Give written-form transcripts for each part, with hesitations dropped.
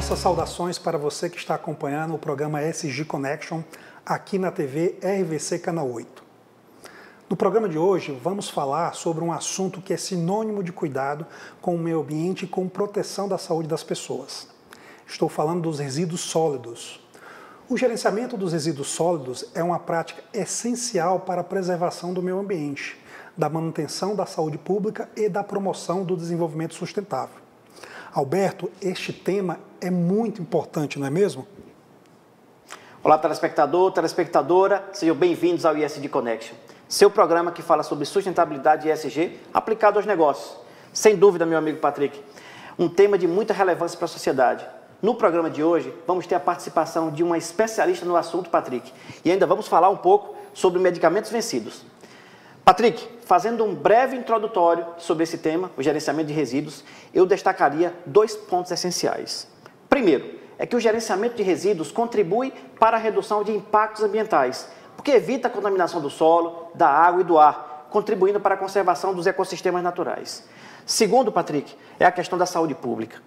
Nossas saudações para você que está acompanhando o programa SG Connection aqui na TV RVC Canal 8. No programa de hoje vamos falar sobre um assunto que é sinônimo de cuidado com o meio ambiente e com proteção da saúde das pessoas. Estou falando dos resíduos sólidos. O gerenciamento dos resíduos sólidos é uma prática essencial para a preservação do meio ambiente, da manutenção da saúde pública e da promoção do desenvolvimento sustentável. Alberto, este tema é muito importante, não é mesmo? Olá, telespectador, telespectadora, sejam bem-vindos ao ESG Connection, seu programa que fala sobre sustentabilidade e ESG aplicado aos negócios. Sem dúvida, meu amigo Patrick, um tema de muita relevância para a sociedade. No programa de hoje, vamos ter a participação de uma especialista no assunto, Patrick, e ainda vamos falar um pouco sobre medicamentos vencidos. Patrick, fazendo um breve introdutório sobre esse tema, o gerenciamento de resíduos, eu destacaria 2 pontos essenciais. Primeiro, é que o gerenciamento de resíduos contribui para a redução de impactos ambientais, porque evita a contaminação do solo, da água e do ar, contribuindo para a conservação dos ecossistemas naturais. Segundo, Patrick, é a questão da saúde pública.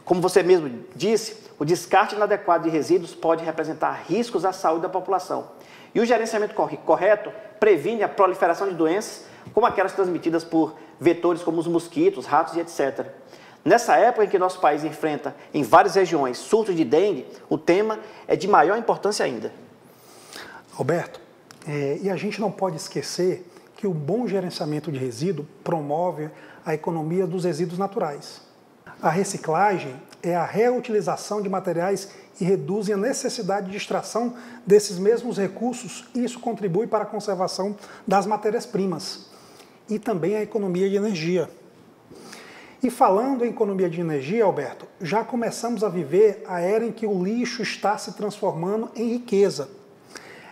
Como você mesmo disse, o descarte inadequado de resíduos pode representar riscos à saúde da população. E o gerenciamento correto previne a proliferação de doenças, como aquelas transmitidas por vetores como os mosquitos, ratos e etc. Nessa época em que nosso país enfrenta, em várias regiões, surtos de dengue, o tema é de maior importância ainda. Alberto, e a gente não pode esquecer que o bom gerenciamento de resíduo promove a economia dos resíduos naturais. A reciclagem é a reutilização de materiais e reduzem a necessidade de extração desses mesmos recursos e isso contribui para a conservação das matérias-primas e também a economia de energia. E falando em economia de energia, Alberto, já começamos a viver a era em que o lixo está se transformando em riqueza.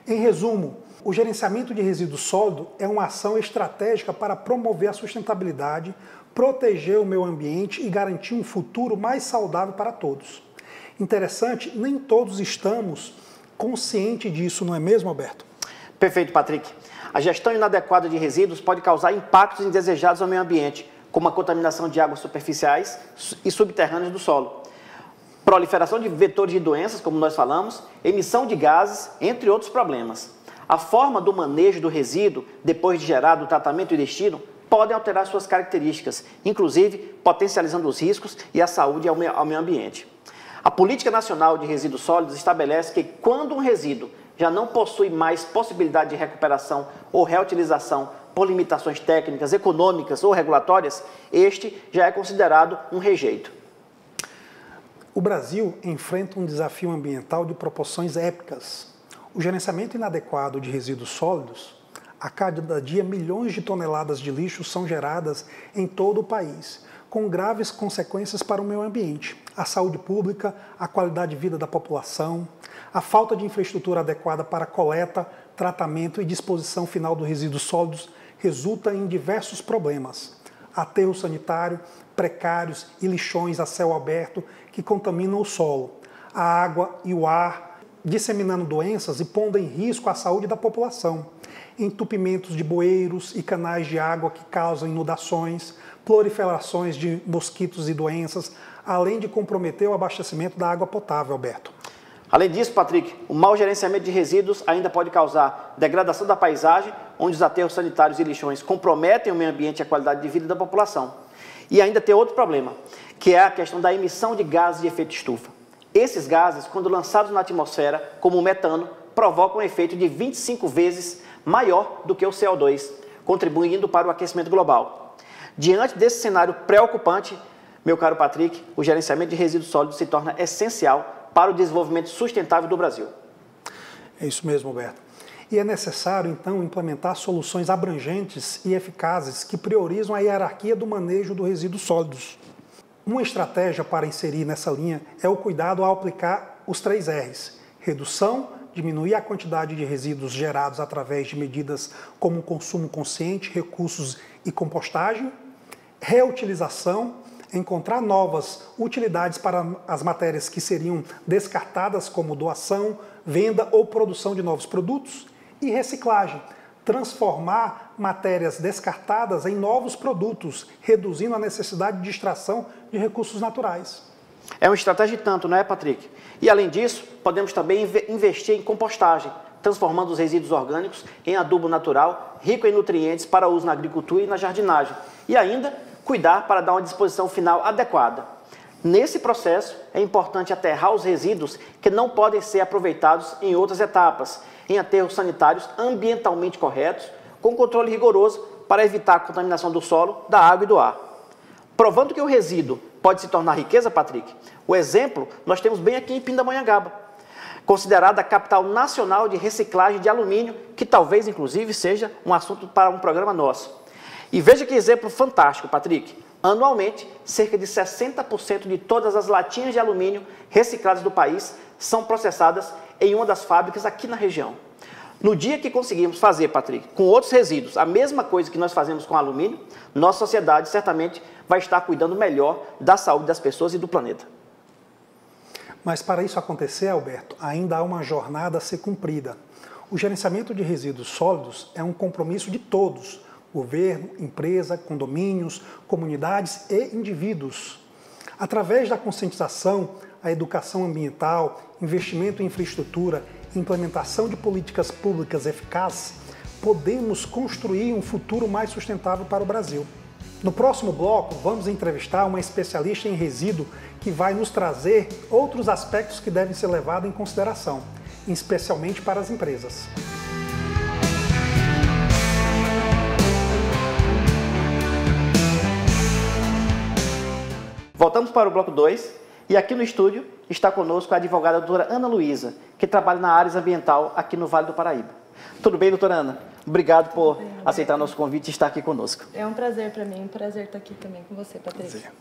Em resumo, o gerenciamento de resíduos sólidos é uma ação estratégica para promover a sustentabilidade, proteger o meio ambiente e garantir um futuro mais saudável para todos. Interessante, nem todos estamos conscientes disso, não é mesmo, Alberto? Perfeito, Patrick. A gestão inadequada de resíduos pode causar impactos indesejados ao meio ambiente, como a contaminação de águas superficiais e subterrâneas do solo, proliferação de vetores de doenças, como nós falamos, emissão de gases, entre outros problemas. A forma do manejo do resíduo, depois de gerado o tratamento e destino, podem alterar suas características, inclusive potencializando os riscos e a saúde ao meio ambiente. A Política Nacional de Resíduos Sólidos estabelece que quando um resíduo já não possui mais possibilidade de recuperação ou reutilização por limitações técnicas, econômicas ou regulatórias, este já é considerado um rejeito. O Brasil enfrenta um desafio ambiental de proporções épicas. O gerenciamento inadequado de resíduos sólidos, a cada dia milhões de toneladas de lixo são geradas em todo o país, com graves consequências para o meio ambiente, a saúde pública, a qualidade de vida da população, a falta de infraestrutura adequada para coleta, tratamento e disposição final dos resíduos sólidos resulta em diversos problemas. Aterro sanitário, precários e lixões a céu aberto que contaminam o solo, a água e o ar, disseminando doenças e pondo em risco a saúde da população. Entupimentos de bueiros e canais de água que causam inundações, proliferações de mosquitos e doenças, além de comprometer o abastecimento da água potável, Alberto. Além disso, Patrick, o mau gerenciamento de resíduos ainda pode causar degradação da paisagem, onde os aterros sanitários e lixões comprometem o meio ambiente e a qualidade de vida da população. E ainda tem outro problema, que é a questão da emissão de gases de efeito estufa. Esses gases, quando lançados na atmosfera, como o metano, provocam um efeito de 25 vezes maior do que o CO2, contribuindo para o aquecimento global. Diante desse cenário preocupante, meu caro Patrick, o gerenciamento de resíduos sólidos se torna essencial para o desenvolvimento sustentável do Brasil. É isso mesmo, Alberto. E é necessário, então, implementar soluções abrangentes e eficazes que priorizam a hierarquia do manejo dos resíduos sólidos. Uma estratégia para inserir nessa linha é o cuidado ao aplicar os 3 R's: redução, diminuir a quantidade de resíduos gerados através de medidas como consumo consciente, recursos e compostagem, reutilização, encontrar novas utilidades para as matérias que seriam descartadas, como doação, venda ou produção de novos produtos, e reciclagem, transformar matérias descartadas em novos produtos, reduzindo a necessidade de extração de recursos naturais. É uma estratégia de tanto, não é, Patrick? E, além disso, podemos também investir em compostagem, transformando os resíduos orgânicos em adubo natural, rico em nutrientes para uso na agricultura e na jardinagem. E ainda, cuidar para dar uma disposição final adequada. Nesse processo, é importante aterrar os resíduos que não podem ser aproveitados em outras etapas, em aterros sanitários ambientalmente corretos, com controle rigoroso para evitar a contaminação do solo, da água e do ar. Provando que o resíduo pode se tornar riqueza, Patrick, o exemplo nós temos bem aqui em Pindamonhangaba, considerada a capital nacional de reciclagem de alumínio, que talvez, inclusive, seja um assunto para um programa nosso. E veja que exemplo fantástico, Patrick. Anualmente, cerca de 60% de todas as latinhas de alumínio recicladas do país são processadas em uma das fábricas aqui na região. No dia que conseguirmos fazer, Patrick, com outros resíduos, a mesma coisa que nós fazemos com alumínio, nossa sociedade certamente vai estar cuidando melhor da saúde das pessoas e do planeta. Mas para isso acontecer, Alberto, ainda há uma jornada a ser cumprida. O gerenciamento de resíduos sólidos é um compromisso de todos, governo, empresa, condomínios, comunidades e indivíduos. Através da conscientização, a educação ambiental, investimento em infraestrutura e implementação de políticas públicas eficazes, podemos construir um futuro mais sustentável para o Brasil. No próximo bloco, vamos entrevistar uma especialista em resíduo que vai nos trazer outros aspectos que devem ser levados em consideração, especialmente para as empresas. Voltamos para o bloco 2 e aqui no estúdio está conosco a advogada doutora Ana Luísa, que trabalha na área ambiental aqui no Vale do Paraíba. Tudo bem, doutora Ana? Obrigado por aceitar nosso convite e estar aqui conosco. É um prazer para mim, um prazer estar aqui também com você, Patrícia.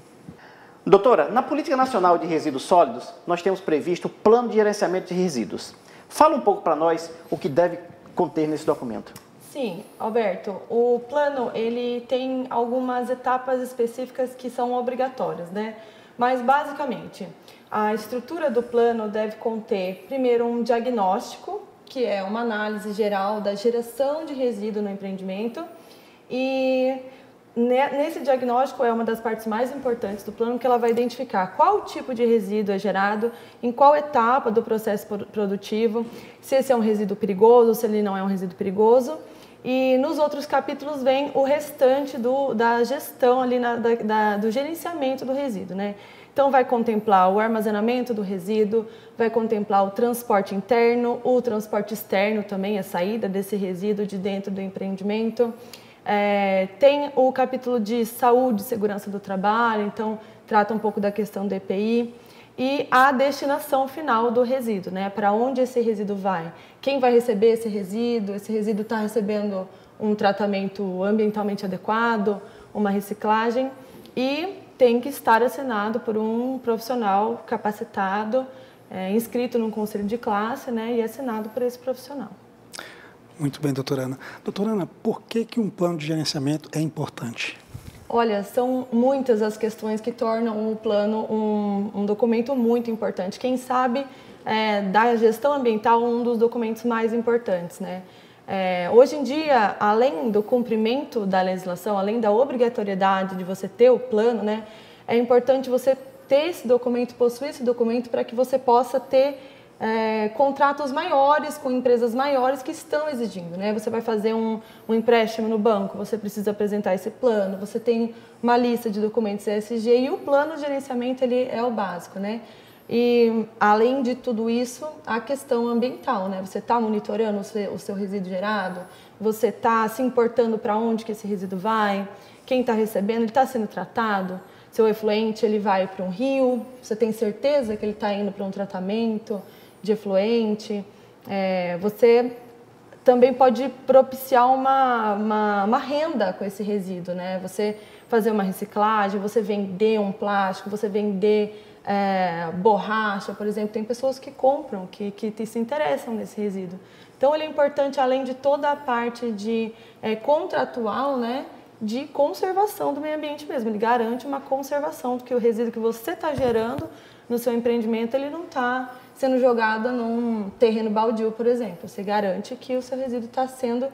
Doutora, na Política Nacional de Resíduos Sólidos, nós temos previsto o Plano de Gerenciamento de Resíduos. Fala um pouco para nós o que deve conter nesse documento. Sim, Alberto, o plano ele tem algumas etapas específicas que são obrigatórias, né? Mas basicamente, a estrutura do plano deve conter primeiro um diagnóstico, que é uma análise geral da geração de resíduo no empreendimento, e nesse diagnóstico é uma das partes mais importantes do plano, que ela vai identificar qual tipo de resíduo é gerado, em qual etapa do processo produtivo, se esse é um resíduo perigoso, se ele não é um resíduo perigoso. E nos outros capítulos vem o restante da gestão ali do gerenciamento do resíduo, né? Então vai contemplar o armazenamento do resíduo, vai contemplar o transporte interno, o transporte externo também, a saída desse resíduo de dentro do empreendimento. Tem o capítulo de saúde e segurança do trabalho, então trata um pouco da questão do EPI. E a destinação final do resíduo, né? Para onde esse resíduo vai? Quem vai receber esse resíduo? Esse resíduo está recebendo um tratamento ambientalmente adequado, uma reciclagem, e tem que estar assinado por um profissional capacitado, inscrito num conselho de classe, né? E assinado por esse profissional. Muito bem, doutora Ana. Doutora Ana, por que um plano de gerenciamento é importante? Olha, são muitas as questões que tornam o plano um documento muito importante. Quem sabe, da gestão ambiental, um dos documentos mais importantes, né? Hoje em dia, além do cumprimento da legislação, além da obrigatoriedade de você ter o plano, né, é importante você ter esse documento, possuir esse documento, para que você possa ter contratos maiores com empresas maiores que estão exigindo, né? Você vai fazer um empréstimo no banco, você precisa apresentar esse plano, você tem uma lista de documentos ESG e o plano de gerenciamento ele é o básico, né? E além de tudo isso, a questão ambiental, né? Você está monitorando o seu resíduo gerado, você está se importando para onde que esse resíduo vai, quem está recebendo, ele está sendo tratado, seu efluente ele vai para um rio, você tem certeza que ele está indo para um tratamento de efluente. Você também pode propiciar uma renda com esse resíduo, né? Você fazer uma reciclagem, você vender um plástico, você vender borracha, por exemplo. Tem pessoas que compram, que se interessam nesse resíduo. Então, ele é importante, além de toda a parte de contratual, né? De conservação do meio ambiente mesmo. Ele garante uma conservação do que o resíduo que você está gerando no seu empreendimento, ele não está sendo jogado num terreno baldio, por exemplo. Você garante que o seu resíduo está sendo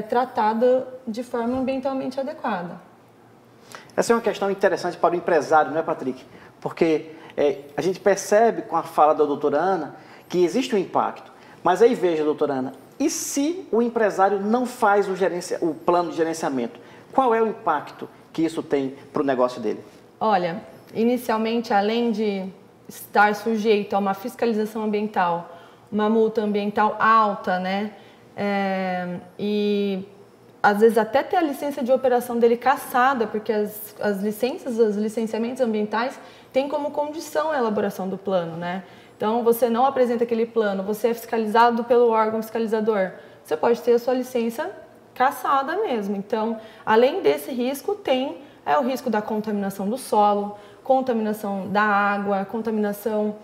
tratado de forma ambientalmente adequada. Essa é uma questão interessante para o empresário, não é, Patrick? Porque a gente percebe com a fala da doutora Ana que existe um impacto. Mas aí veja, doutora Ana, e se o empresário não faz o plano de gerenciamento? Qual é o impacto que isso tem para o negócio dele? Olha, inicialmente, além de estar sujeito a uma fiscalização ambiental, uma multa ambiental alta, né? E às vezes até ter a licença de operação dele cassada, porque as licenças, os licenciamentos ambientais têm como condição a elaboração do plano, né? Então, você não apresenta aquele plano, você é fiscalizado pelo órgão fiscalizador, você pode ter a sua licença cassada mesmo. Então, além desse risco, tem o risco da contaminação do solo, contaminação da água, contaminação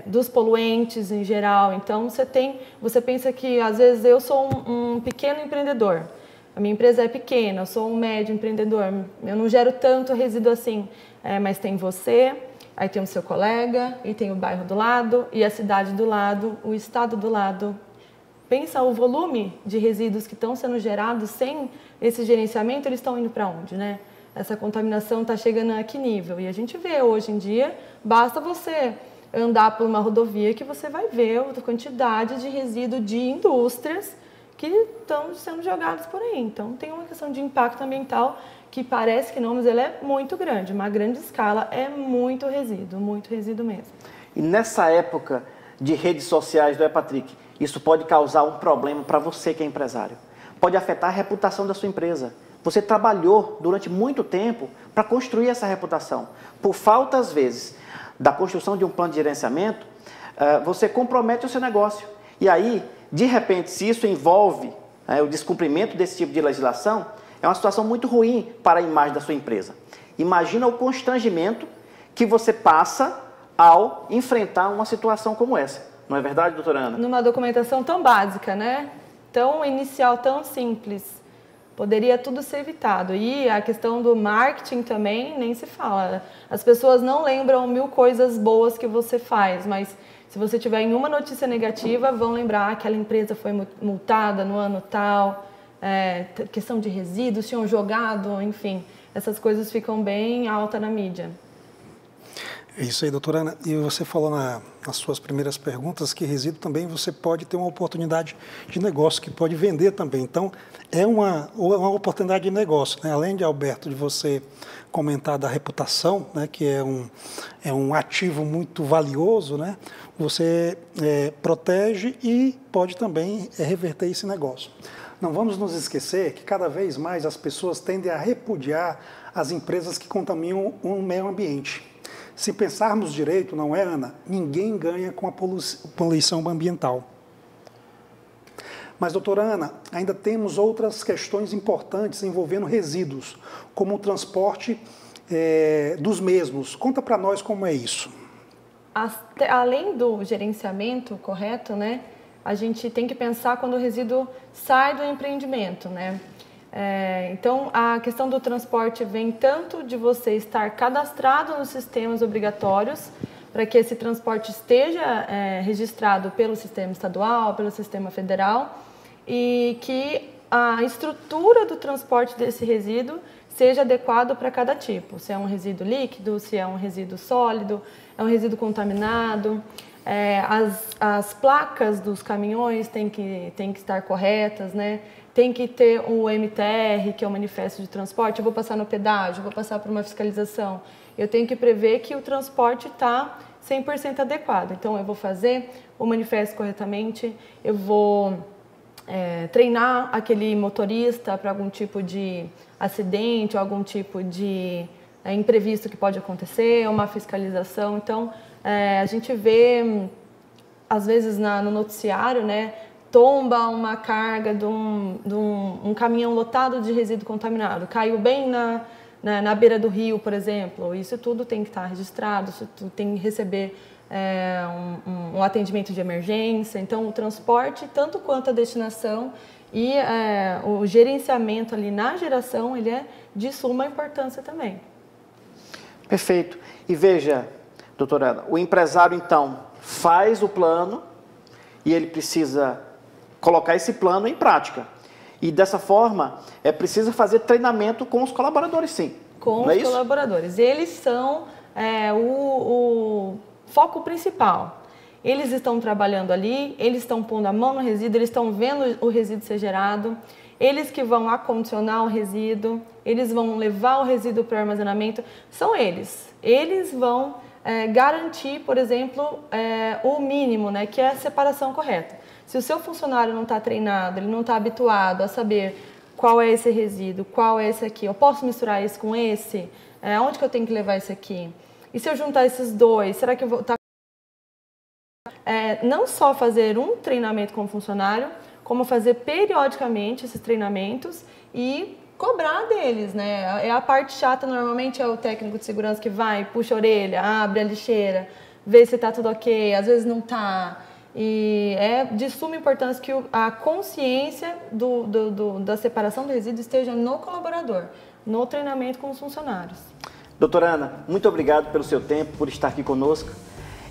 dos poluentes em geral. Então, você pensa que, às vezes, eu sou um pequeno empreendedor, a minha empresa é pequena, eu sou um médio empreendedor, eu não gero tanto resíduo assim, mas tem você, aí tem o seu colega, e tem o bairro do lado, e a cidade do lado, o estado do lado. Pensa o volume de resíduos que estão sendo gerados sem esse gerenciamento, eles estão indo para onde, né? Essa contaminação está chegando a que nível? E a gente vê hoje em dia, basta você andar por uma rodovia que você vai ver a quantidade de resíduo de indústrias que estão sendo jogados por aí. Então, tem uma questão de impacto ambiental que parece que não, mas ela é muito grande, uma grande escala, é muito resíduo mesmo. E nessa época de redes sociais, não é, Patrick? Isso pode causar um problema para você que é empresário. Pode afetar a reputação da sua empresa. Você trabalhou durante muito tempo para construir essa reputação. Por falta, às vezes, da construção de um plano de gerenciamento, você compromete o seu negócio. E aí, de repente, se isso envolve o descumprimento desse tipo de legislação, é uma situação muito ruim para a imagem da sua empresa. Imagina o constrangimento que você passa ao enfrentar uma situação como essa. Não é verdade, doutora Ana? Numa documentação tão básica, né? Tão inicial, tão simples. Poderia tudo ser evitado. E a questão do marketing também nem se fala. As pessoas não lembram 1000 coisas boas que você faz, mas se você tiver em uma notícia negativa, vão lembrar que aquela empresa foi multada no ano tal, questão de resíduos, tinham jogado, enfim. Essas coisas ficam bem alta na mídia. É isso aí, doutora Ana. E você falou nas suas primeiras perguntas que resíduo também você pode ter uma oportunidade de negócio, que pode vender também. Então, é uma oportunidade de negócio, né? Além de, Alberto, de você comentar da reputação, né, que é um ativo muito valioso, né? Você protege e pode também reverter esse negócio. Não vamos nos esquecer que cada vez mais as pessoas tendem a repudiar as empresas que contaminam o meio ambiente. Se pensarmos direito, não é, Ana? Ninguém ganha com a poluição ambiental. Mas, doutora Ana, ainda temos outras questões importantes envolvendo resíduos, como o transporte dos mesmos. Conta para nós como é isso. Além do gerenciamento correto, né, a gente tem que pensar quando o resíduo sai do empreendimento, né? Então, a questão do transporte vem tanto de você estar cadastrado nos sistemas obrigatórios, para que esse transporte esteja registrado pelo sistema estadual, pelo sistema federal, e que a estrutura do transporte desse resíduo seja adequado para cada tipo. Se é um resíduo líquido, se é um resíduo sólido, é um resíduo contaminado. As placas dos caminhões têm que estar corretas, né? Tem que ter o MTR, que é o Manifesto de Transporte. Eu vou passar no pedágio, vou passar por uma fiscalização. Eu tenho que prever que o transporte está 100% adequado. Então, eu vou fazer o manifesto corretamente, eu vou treinar aquele motorista para algum tipo de acidente, ou algum tipo de imprevisto que pode acontecer, uma fiscalização. Então, a gente vê, às vezes, no noticiário, né, tomba uma carga de um caminhão lotado de resíduo contaminado, caiu bem na beira do rio, por exemplo. Isso tudo tem que estar registrado, isso tudo tem que receber um atendimento de emergência. Então, o transporte, tanto quanto a destinação e o gerenciamento ali na geração, ele é de suma importância também. Perfeito. E veja, doutora Ana, o empresário, então, faz o plano e ele precisa colocar esse plano em prática. E dessa forma, é preciso fazer treinamento com os colaboradores, sim. Com os colaboradores. Eles são o foco principal. Eles estão trabalhando ali, eles estão pondo a mão no resíduo, eles estão vendo o resíduo ser gerado, eles que vão acondicionar o resíduo, eles vão levar o resíduo para o armazenamento, são eles. Eles vão garantir, por exemplo, o mínimo, né, que é a separação correta. Se o seu funcionário não está treinado, ele não está habituado a saber qual é esse resíduo, qual é esse aqui, eu posso misturar esse com esse, onde que eu tenho que levar esse aqui? E se eu juntar esses dois, será que eu vou estar... não só fazer um treinamento com o funcionário, como fazer periodicamente esses treinamentos e cobrar deles, né? A parte chata normalmente é o técnico de segurança que vai, puxa a orelha, abre a lixeira, vê se está tudo ok, às vezes não está. E é de suma importância que a consciência da separação do resíduo esteja no colaborador, no treinamento com os funcionários. Doutora Ana, muito obrigado pelo seu tempo, por estar aqui conosco.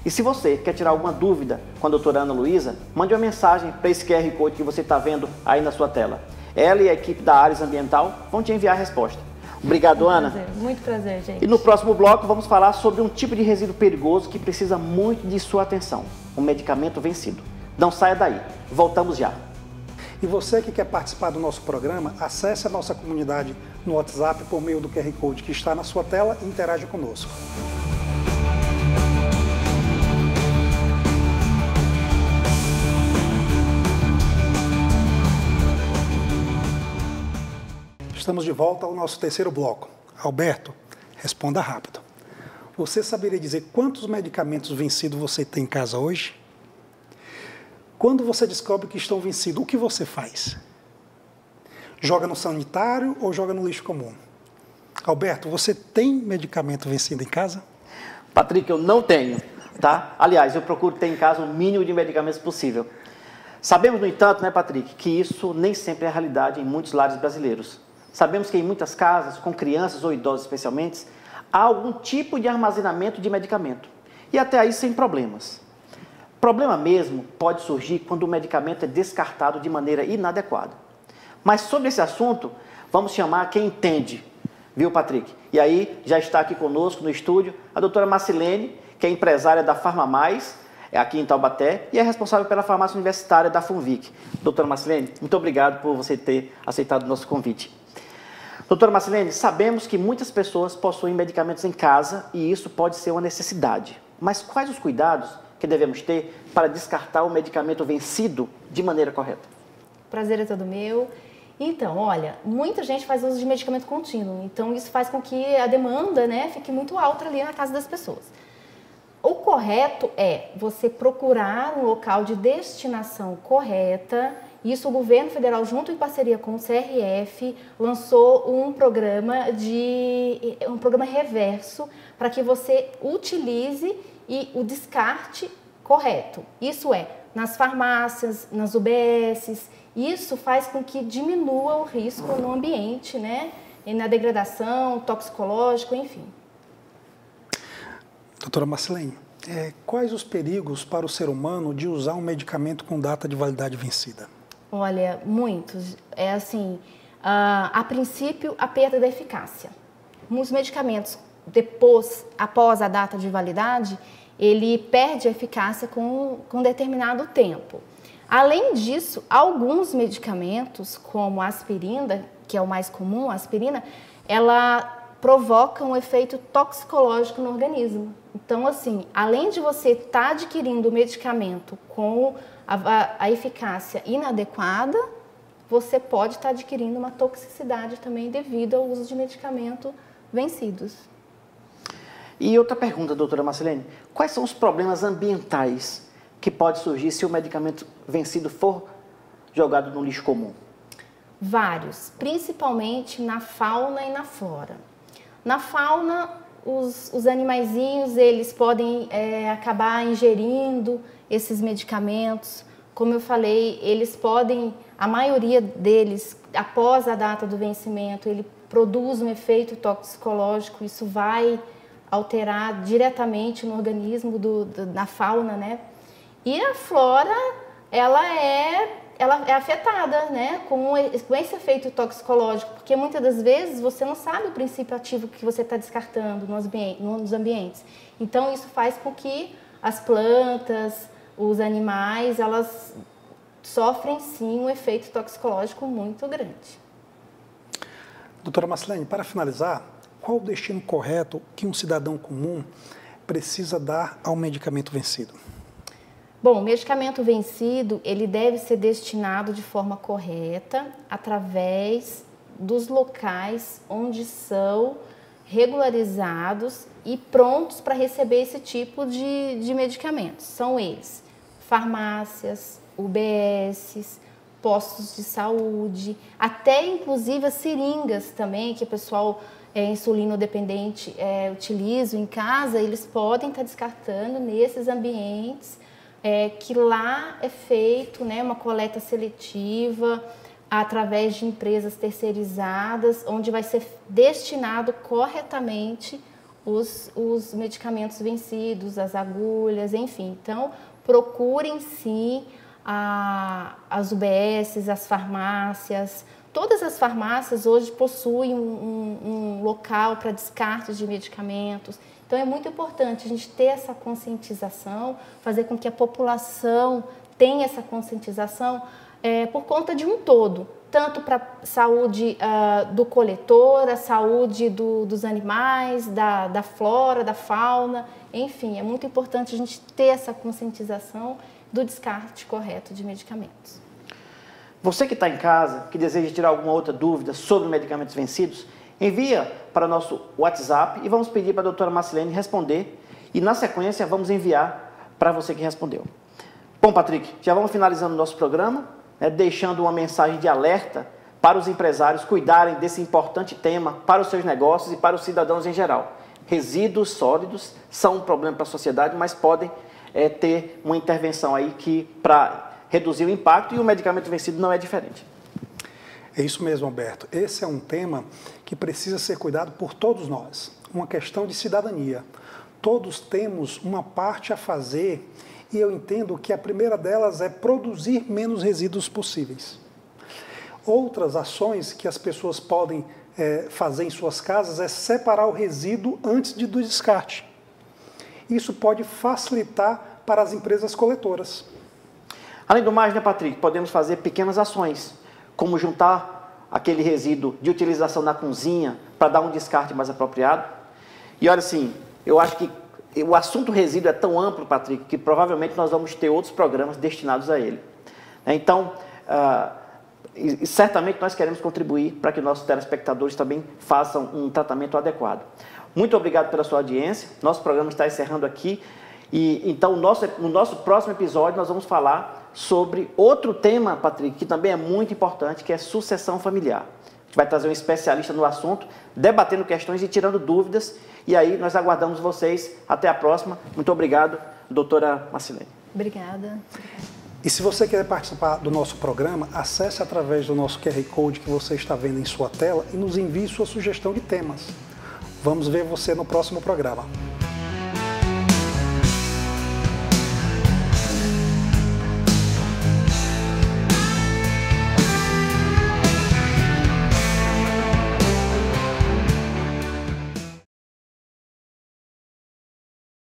E se você quer tirar alguma dúvida com a doutora Ana Luísa, mande uma mensagem para esse QR Code que você está vendo aí na sua tela. Ela e a equipe da Ares Ambiental vão te enviar a resposta. Obrigado, Ana. Muito prazer, gente. E no próximo bloco vamos falar sobre um tipo de resíduo perigoso que precisa muito de sua atenção, o medicamento vencido. Não saia daí, voltamos já. E você que quer participar do nosso programa, acesse a nossa comunidade no WhatsApp por meio do QR Code que está na sua tela e interaja conosco. Estamos de volta ao nosso terceiro bloco. Alberto, responda rápido. Você saberia dizer quantos medicamentos vencidos você tem em casa hoje? Quando você descobre que estão vencidos, o que você faz? Joga no sanitário ou joga no lixo comum? Alberto, você tem medicamento vencido em casa? Patrick, eu não tenho, tá? Aliás, eu procuro ter em casa o mínimo de medicamentos possível. Sabemos, no entanto, né, Patrick, que isso nem sempre é a realidade em muitos lares brasileiros. Sabemos que em muitas casas, com crianças ou idosos especialmente, há algum tipo de armazenamento de medicamento. E até aí sem problemas. Problema mesmo pode surgir quando o medicamento é descartado de maneira inadequada. Mas sobre esse assunto, vamos chamar quem entende, viu, Patrick? E aí já está aqui conosco no estúdio a doutora Marcilene, que é empresária da Farmamais, aqui em Taubaté, e é responsável pela farmácia universitária da Funvic. Doutora Marcilene, muito obrigado por você ter aceitado o nosso convite. Doutora Marcilene, sabemos que muitas pessoas possuem medicamentos em casa e isso pode ser uma necessidade. Mas quais os cuidados que devemos ter para descartar o medicamento vencido de maneira correta? Prazer é todo meu. Então, olha, muita gente faz uso de medicamento contínuo, então isso faz com que a demanda, né, fique muito alta ali na casa das pessoas. O correto é você procurar um local de destinação correta. Isso o governo federal, junto em parceria com o CRF, lançou um programa reverso para que você utilize o descarte correto. Isso é, nas farmácias, nas UBSs. Isso faz com que diminua o risco no ambiente, né? E na degradação, toxicológico, enfim. Doutora Marcilene, quais os perigos para o ser humano de usar um medicamento com data de validade vencida? Olha, muitos. É assim, a princípio, a perda da eficácia. Muitos medicamentos, após a data de validade, ele perde a eficácia com determinado tempo. Além disso, alguns medicamentos, como a aspirina, que é o mais comum, a aspirina, ela provoca um efeito toxicológico no organismo. Então, assim, além de você estar adquirindo o medicamento com a eficácia inadequada, você pode estar adquirindo uma toxicidade também devido ao uso de medicamento vencidos. E outra pergunta, doutora Marcilene, quais são os problemas ambientais que podem surgir se o medicamento vencido for jogado no lixo comum? Vários, principalmente na fauna e na flora. Na fauna, os animaizinhos, eles podem acabar ingerindo esses medicamentos. Como eu falei, eles podem, a maioria deles, após a data do vencimento, ele produz um efeito toxicológico, isso vai alterar diretamente no organismo da fauna, né? E a flora, ela é ela é afetada, né, com esse efeito toxicológico, porque muitas das vezes você não sabe o princípio ativo que você está descartando nos ambientes. Então, isso faz com que as plantas, os animais, elas sofrem sim um efeito toxicológico muito grande. Doutora Marcilene, para finalizar, qual o destino correto que um cidadão comum precisa dar ao medicamento vencido? Bom, o medicamento vencido, ele deve ser destinado de forma correta através dos locais onde são regularizados e prontos para receber esse tipo de medicamentos. São eles: farmácias, UBSs, postos de saúde, até inclusive as seringas também, que o pessoal insulinodependente utiliza em casa, eles podem estar descartando nesses ambientes que lá é feito, né, uma coleta seletiva através de empresas terceirizadas, onde vai ser destinado corretamente os medicamentos vencidos, as agulhas, enfim. Então, procurem sim as UBSs, as farmácias. Todas as farmácias hoje possuem um local para descarte de medicamentos. Então, é muito importante a gente ter essa conscientização, fazer com que a população tenha essa conscientização por conta de um todo, tanto para a saúde do coletor, a saúde dos animais, da flora, da fauna, enfim, é muito importante a gente ter essa conscientização do descarte correto de medicamentos. Você que está em casa, que deseja tirar alguma outra dúvida sobre medicamentos vencidos, envia para o nosso WhatsApp e vamos pedir para a doutora Marcilene responder e, na sequência, vamos enviar para você que respondeu. Bom, Patrick, já vamos finalizando o nosso programa, deixando uma mensagem de alerta para os empresários cuidarem desse importante tema para os seus negócios e para os cidadãos em geral. Resíduos sólidos são um problema para a sociedade, mas podem ter uma intervenção aí para reduzir o impacto, e o medicamento vencido não é diferente. É isso mesmo, Alberto. Esse é um tema que precisa ser cuidado por todos nós. Uma questão de cidadania. Todos temos uma parte a fazer e eu entendo que a primeira delas é produzir menos resíduos possíveis. Outras ações que as pessoas podem fazer em suas casas é separar o resíduo antes do descarte. Isso pode facilitar para as empresas coletoras. Além do mais, né, Patrick, podemos fazer pequenas ações, como juntar aquele resíduo de utilização na cozinha para dar um descarte mais apropriado. E olha assim, eu acho que o assunto resíduo é tão amplo, Patrick, que provavelmente nós vamos ter outros programas destinados a ele. Então, certamente nós queremos contribuir para que nossos telespectadores também façam um tratamento adequado. Muito obrigado pela sua audiência. Nosso programa está encerrando aqui. E então, no nosso próximo episódio, nós vamos falar sobre outro tema, Patrick, que também é muito importante, que é sucessão familiar. A gente vai trazer um especialista no assunto, debatendo questões e tirando dúvidas. E aí, nós aguardamos vocês. Até a próxima. Muito obrigado, doutora Marcilene. Obrigada. E se você quer participar do nosso programa, acesse através do nosso QR Code que você está vendo em sua tela e nos envie sua sugestão de temas. Vamos ver você no próximo programa.